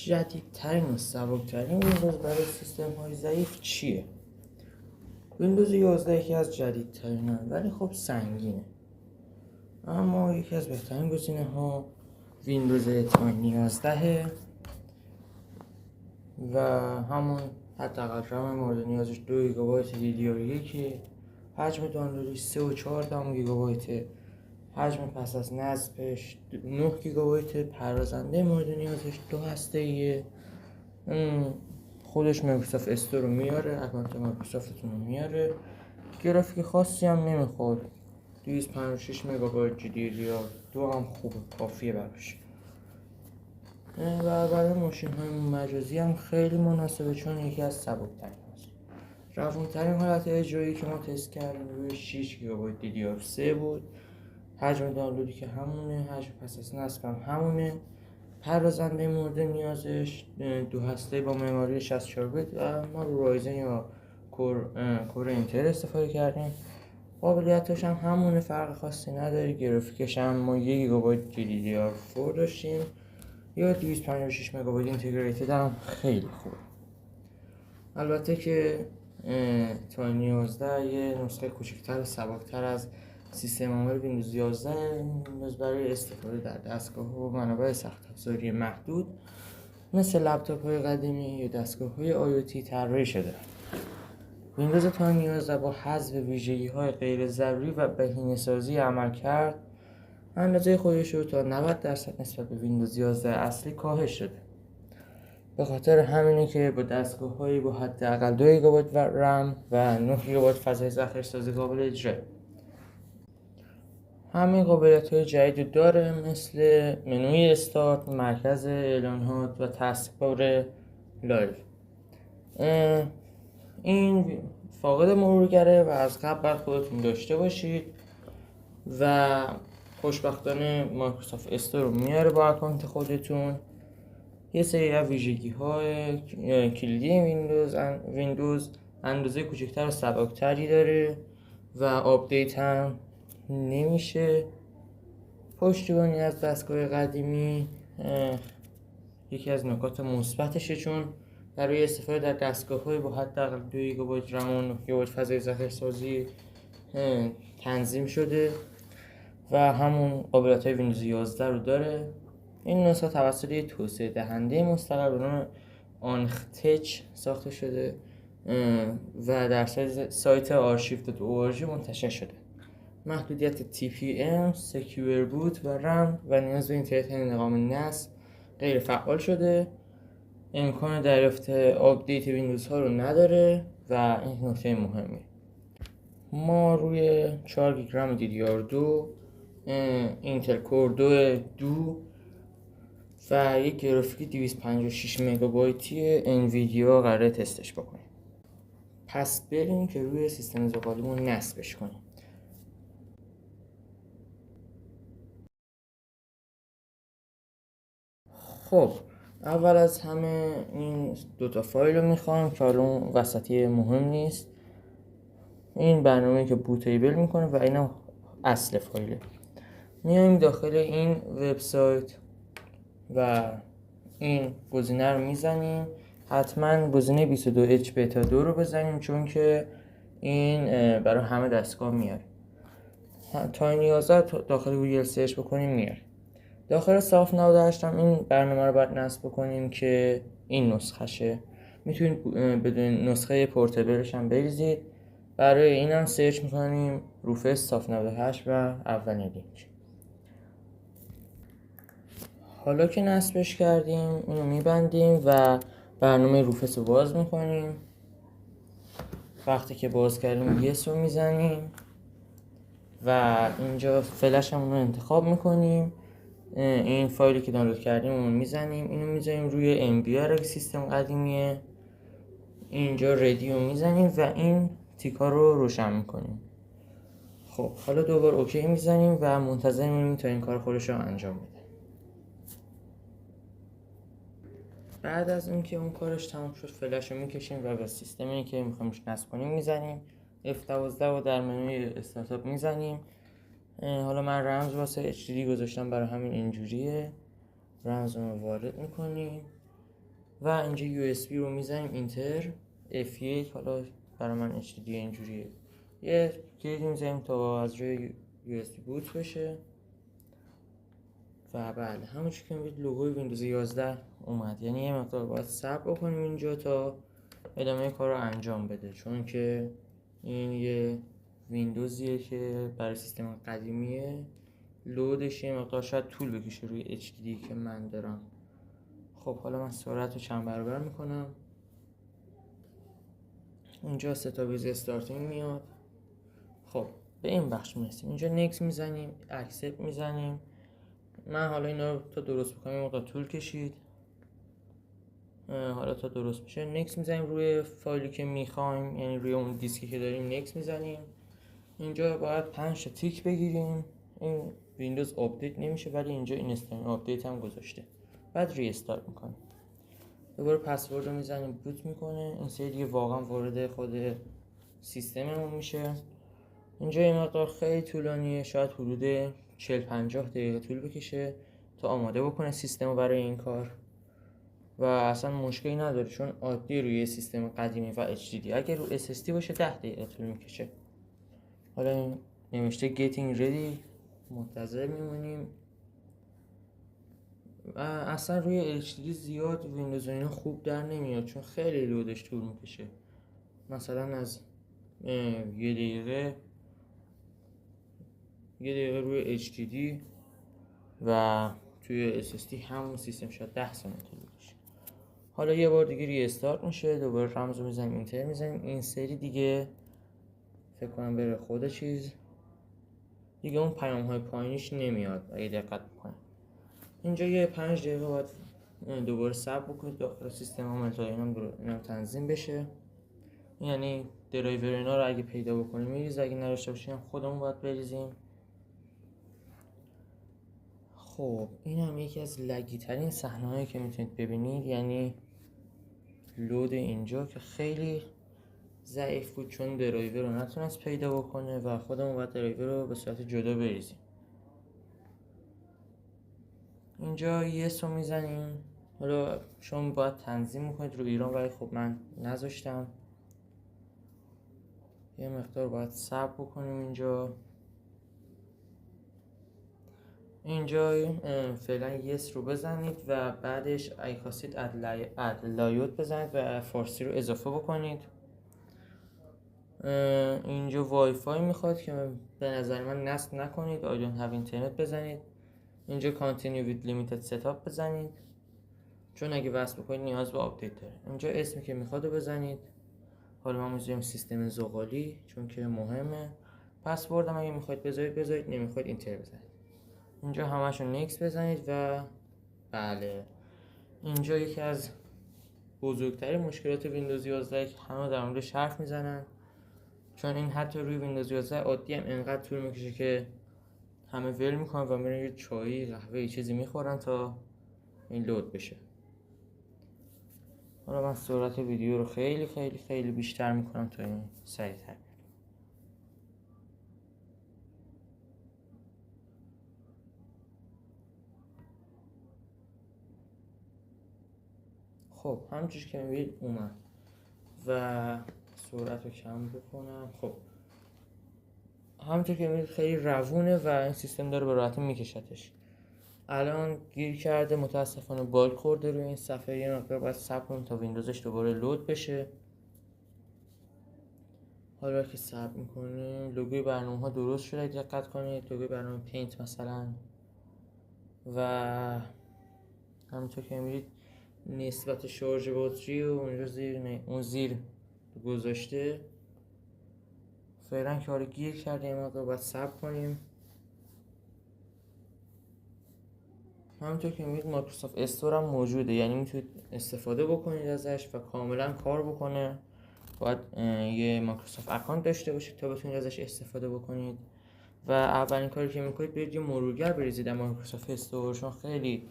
جدیدترین و سبکترین ویندوز برای سیستم های ضعیف چیه؟ ویندوز 11 یکی از جدیدترین ولی خب سنگینه، اما یکی از بهترین گزینه ها ویندوز تاین 11 و همون حداقل رم مورد نیازش 2 گیگابایت DDR1، حجم دانلودش 3 و 4 گیگابایت، حجم پس از نصبش 9 گیگابایت، پردازنده مورد نیازش 2 هسته‌ایه، خودش مایکروسافت استور رو میاره، اکانت مایکروسافتتون رو میاره، گرافیک خاصی هم نمیخواد، 256 مگابایت DDR2 هم خوبه، کافیه براش و برای ماشین های مجازی هم خیلی مناسبه چون یکی از سبکترین هست. روونترین حالت اجرایی که ما تست کردیم روی 6 گیگابایت DDR3 بود، حجم دانلودی که همونه، حجم پس از نصب هم همونه، پردازنده مورد نیازش 2 هسته با مموری 64 بیت و ما رو رایزن یا کور اینتل استفاده کردیم. قابلیتش هم همونه، فرق خاصی نداره. گرافیکش هم ما 1 گیگابایت DDR4 داشتیم یا 256 مگابایت اینتگریتد هم خیلی خوبه. البته که تاین 11 یه نسخه کوچکتر و سبکتر از سیستم عامل ویندوز 11 نیاز برای استفاده در دستگاه و منابع سخت افزاری محدود مثل لپتاپ های قدیمی یا دستگاه های IoT طراحی شده. ویندوز تاین 11 با حذف ویژگی های غیر ضروری و بهینه‌سازی عملکرد اندازه خودش رو تا 90% نسبت به ویندوز 11 اصلی کاهش شده. به خاطر همینه که با دستگاه‌هایی با حداقل 2 گیگابایت رم و 9 گیگابایت فضای ذخیره‌سازی قابل اجرا. همین قابلیت‌های جدید داره مثل منوی استارت، مرکز اعلانات و تسک‌بار لایو. این فاقد مرورگره و از قبل باید خودتون داشته باشید و خوشبختانه مایکروسافت استور رو میاره با اکانت خودتون. یه سری از ویژگی‌های کلیدی ویندوز اندازه کوچکتر و سبکتری داره و آپدیت هم نمیشه. پشتیبانی از دستگاه قدیمی یکی از نکات مثبتشه چون برای استفاده در دستگاه‌های با حداقل 2 گیگابایت رم و 9 گیگابایت فضای ذخیره‌سازی تنظیم شده و همون قابلیت‌های ویندوز 11 رو داره. این نسخه توسط یک توسعه دهنده مستقل به نام آنختچ ساخته شده و در سایت archive.org منتشر شده. محدودیت TPM، سکیور بوت و رم و نیاز به اینترنت نظام NAS غیر فعال شده. امکان دریافت آپدیت ویندوز ها رو نداره و این نکته مهمه. ما روی 4 گیگ رم DDR2 اینتل کور 2 و یک گرافیک 256 مگابایتی انویدیا قراره تستش بکنیم. پس بریم که روی سیستم زغالیمون نصبش کنیم. خب اول از همه این دوتا فایل رو میخوام که حالا اون وسطی مهم نیست. این برنامه‌ای که بوتیبل میکنه و اینا اصل فایله. میایم داخل این وبسایت و این گزینه رو میزنیم. حتما گزینه 22H Beta 2 رو بزنیم چون که این برای همه دستگاه میاره. تاین 11 داخل گوگل سرچ بکنیم میاره. داخل صاف 98 هم این برنامه رو باید نصب بکنیم که این نسخشه. میتونید بدون نسخه پورتبلش هم بریزید. برای این هم سرچ میکنیم روفس صاف 98 و اولین لینک. حالا که نصبش کردیم اینو میبندیم و برنامه روفس رو باز میکنیم. وقتی که باز کردیم یس رو میزنیم و اینجا فلش هم رو انتخاب میکنیم. این فایلی که دانلود کردیم رو میزنیم، اینو میذاریم روی MBR سیستم قدیمیه. اینجا ردی رو میزنیم و این تیکا رو روشن میکنیم. خب حالا دوباره اوکی میزنیم و منتظر میمونیم تا این کار خودش رو انجام بده. بعد از اینکه اون کارش تمام شد فلش رو میکشیم و به سیستمی که میخوایمش نصب کنیم میزنیم. F12 رو در منوی استارتاپ میزنیم. حالا من رمز واسه HDD گذاشتم برای همین اینجوریه. رمز رو وارد میکنیم و اینجا USB رو میزنیم اینتر F1. حالا برای من HDD اینجوریه، یه کلید میزنیم تا از روی USB بوت بشه. و بله همونجور که میبینید لوگوی ویندوز 11 اومد. یعنی یه مقدار باید صبر بکنیم اینجا تا ادامه کار رو انجام بده، چون که این یه ویندوزیه که برای سیستم قدیمیه، لودش یه مقدار شاید طول بکشه روی HDD که من دارم. خب حالا من سرعت رو چند برابر میکنم. اینجا ستابیز استارتینگ میاد. خب به این بخش میرسیم. اینجا نکس میزنیم، اکسپت میزنیم. من حالا اینا رو تا درست بکنم یه مقدار طول کشید. حالا تا درست بشه نکس میزنیم روی فایلی که میخوایم، یعنی روی اون دیسکی که داریم نکس میزنیم. اینجا باید 5 تا تیک بگیریم. این ویندوز آپدیت نمیشه ولی اینجا اینستال آپدیت هم گذاشته. بعد ری استارت میکنیم، دوباره پسورد رو میزنیم، بوت میکنه. این سری دیگه واقعا وارد خود سیستممون میشه. اینجا یه مقدار خیلی طولانیه، شاید حدود 40-50 دقیقه طول بکشه تا آماده بکنه سیستم رو برای این کار. و اصلا مشکلی نداره چون عادی روی سیستم قدیمی و HDD. اگر رو SSD باشه 10 دقیقه طول میکشه. حالا این نوشته getting ready، منتظر میمونیم. و اصلا روی HDD زیاد ویندوز اینا خوب در نمیاد چون خیلی لودش طول میکشه. مثلا از یه دقیقه روی HDD و توی SSD همون سیستم شاید 10 ثانیه طول بکشه. حالا یه بار دیگه ری استارت میشه، دوباره رمز رو میزنیم اینتر میزنیم. این سری دیگه فکر کنم بره خود چیز دیگه، اون پیام های پایینیش نمیاد اگه دقت بکنید. اینجا یه 5 دقیقه باید دوباره صبر بکنید داخل سیستم عامل تا اینم تنظیم بشه. یعنی درایور اینا رو اگه پیدا بکنیم میریزه، اگه نداشته باشیم خودمون باید بریزیم. خب این هم یکی از لگی ترین صحنه هایی که میتونید ببینید، یعنی لود اینجا که خیلی ضعیف بود چون درایور رو نتونست پیدا بکنه و خودمون باید درایور رو به صورت جدا بریزیم. اینجا یس رو میزنیم. حالا شما باید تنظیم میکنید رو ایران ولی خب من نذاشتم، یه مقدار باید صبر بکنیم. اینجا فعلا یس رو بزنید و بعدش اگه خواستید اد لایوت بزنید و فارسی رو اضافه بکنید. اینجا وای فای میخواد که به نظر من نصب نکنید، I don't have اینترنت بزنید. اینجا continue with limited setup بزنید چون اگه وصل بکنید نیاز به آپدیت داره. اینجا اسمی که میخواد رو بزنید. حالا من میذارم سیستم زغالی چون که مهمه. پسورد هم اگه میخواید بذارید، نمیخواید اینتر بزنید. اینجا همشون نکس بزنید و بله. اینجا یکی از بزرگترین مشکلات ویندوز 11 که همه در موردش حرف میزنن، چون این حتی روی ویندوز 11 عادی هم انقدر طول میکشه که همه ول میکنن و میرن یه چایی، قهوه، چیزی میخورن تا این لود بشه. حالا من سرعت ویدیو رو خیلی خیلی خیلی بیشتر میکنم تا این سریع‌تر. خب همونجوری که میبینید اومد و سرعت رو کم بکنم. خب همونطور که میبینید خیلی روونه و این سیستم داره به راحتی میکشتش. الان گیر کرده، متاسفانه باگ خورده روی این صفحه، یه مقدار باید صبر کنیم تا ویندوزش دوباره لود بشه. حالا که صبر میکنیم لوگوی برنامه ها درست شده، دقت کنید لوگوی برنامه پینت مثلا. و همونطور که میبینید نسبت شارژ باتری و اون زیر گذاشته. فعلا که حالا گیر کرده یه مقدار باید صبر کنیم. همونطور که میبینید مایکروسافت استور هم موجوده، یعنی میتونید استفاده بکنید ازش و کاملا کار بکنه. باید یه مایکروسافت اکانت داشته باشید تا بتونید ازش استفاده بکنید. و اولین کاری که میکنید برید یه مرورگر بریزید در مایکروسافت استور، چون خیلی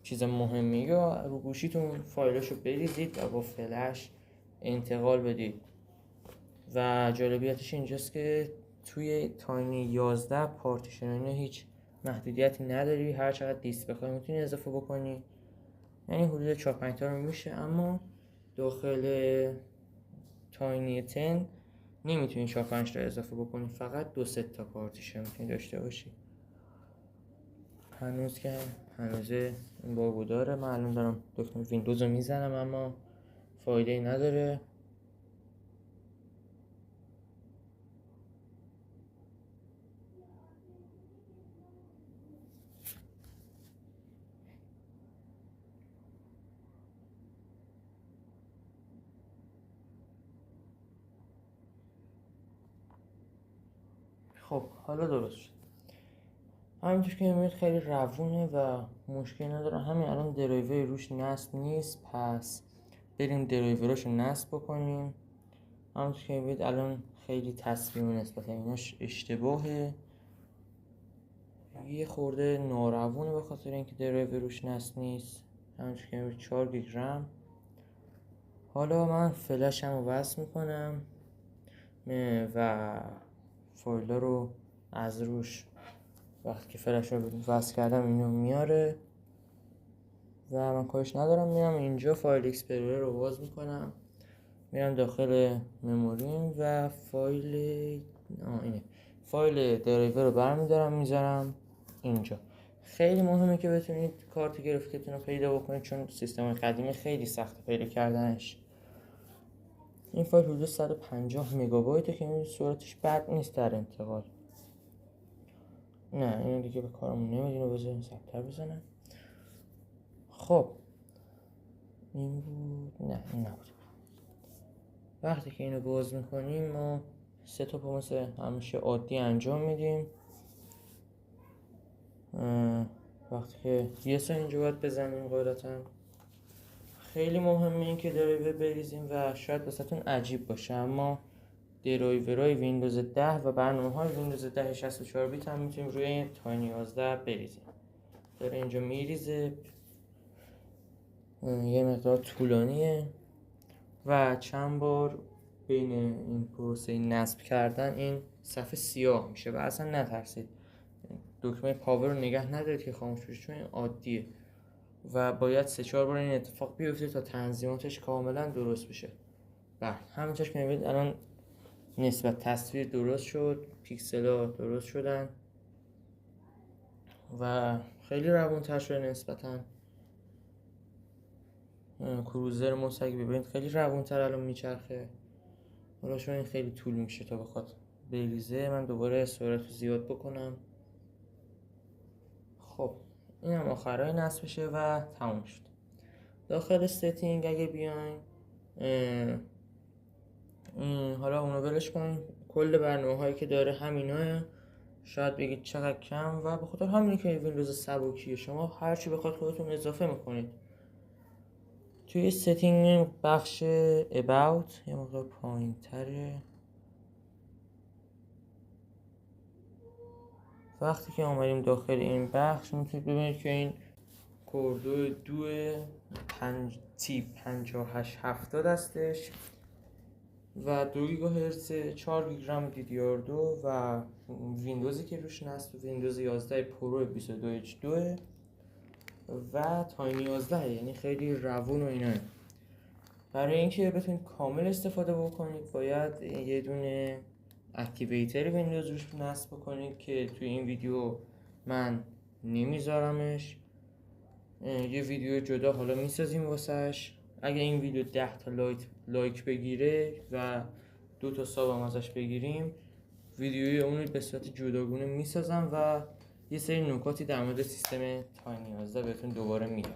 چیز مهمی. یا رو گوشیتون فایلاشو بریزید و با فلش انتقال بدید. و جالبیتش اینجاست که توی تاینی 11 پارتیشن هیچ محدودیتی نداری، هر چقدر دیسک بخوای میتونی اضافه بکنی. یعنی حدود 4-5 تا رو میشه، اما داخل تاینی 10 نمیتونی 4-5 تا اضافه بکنی، فقط 2-3 تا پارتیشن میتونی داشته باشی. هنوز این باگو داره. من الان دارم دکمه ویندوز رو میزنم اما فایده نداره. خب حالا درست شد. همینطور که میبینید خیلی روونه و مشکل نداره. همین الان درایور روش نصب نیست، پس بریم درایوراشو نصب بکنیم. همونطور که میبینید الان خیلی تصمیم نسبت ایناش اشتباهه، یه خورده ناروونه به خاطر اینکه درایور روش نصب نیست. همونطور که میبینید 4 گیگ رم. حالا من فلشم رو وصل میکنم و فایل رو از روش، وقتی که فلش رو وصل کردم اینو میاره و من کارش ندارم. میرم اینجا فایل اکسپلورر رو باز میکنم، میرم داخل مموریم و فایل درایور رو برمیدارم میذارم اینجا. خیلی مهمه که بتونید کارت گرافیکتون رو پیدا بکنید، چون سیستم قدیمی خیلی سخت پیدا کردنش. این فایل حدود 150 مگابایته که این سرعتش بد نیست در انتقال. نه این دیگه به کارمون نمیدونه، بذاریم سبتر بزنم. خب این بود، نه این نبود. وقتی که اینو باز میکنیم ما ستاپ رو مثل همیشه عادی انجام میدیم. وقتی که یه اینجا باید بزنیم قاعدتا. خیلی مهمه این که درایور بریزیم و شاید واسهتون عجیب باشه، اما درایورهای ویندوز 10 و برنامه‌های ویندوز 10 64 بیت هم میتونیم روی تاینی 11 بریزیم. داره اینجا میریزه، یه مقدار طولانیه و چند بار بین این پروسه نصب کردن این صفحه سیاه میشه و اصلا نترسید، دکمه پاور رو نگه ندارید که خاموش بشه، چون این عادیه و باید 3-4 بار این اتفاق بیفته تا تنظیماتش کاملا درست بشه. و همینطور که میبینید الان نسبت تصویر درست شد، پیکسل ها درست شدن و خیلی روونتر شده نسبتا. کروزر موسک ببینید خیلی روونتر الان میچرخه. حالا شما این خیلی طول میشه تا بخواد بریزه. من دوباره سرعت رو زیاد بکنم. خب این هم آخرای نصبشه و تموم شد. داخل ستینگ اگه بیاین حالا اونو ولش کنین، کل برنامه هایی که داره همیناه. شاید بگید چقدر کم، و به خاطر همینی که ویندوز سبکیه شما هرچی بخواد خودتون اضافه میکنید. توی ستینگ بخش about یه مقدار پایین تره. وقتی که آمدیم داخل این بخش میتونید ببینید که این کوردو 5070 هستش و 2 گیگاهرتز، 4 گیگ رم DDR2 و ویندوزی که روش نصب ویندوز 11 پرو 22H2 و تاینی 11، یعنی خیلی روون و اینا. برای اینکه بتونید کامل استفاده بکنید باید یه دونه اکتیویتر ویندوز روش نصب بکنید که توی این ویدیو من نمیذارمش، یه ویدیو جدا حالا میسازیم واسش. اگه این ویدیو 10 تا لایک بگیره و 2 تا ساب هم ازش بگیریم، ویدیوی اون رو به صورت جداگونه میسازم و یه سری نکاتی در مورد سیستم تاینی 11 بهتون دوباره میگم.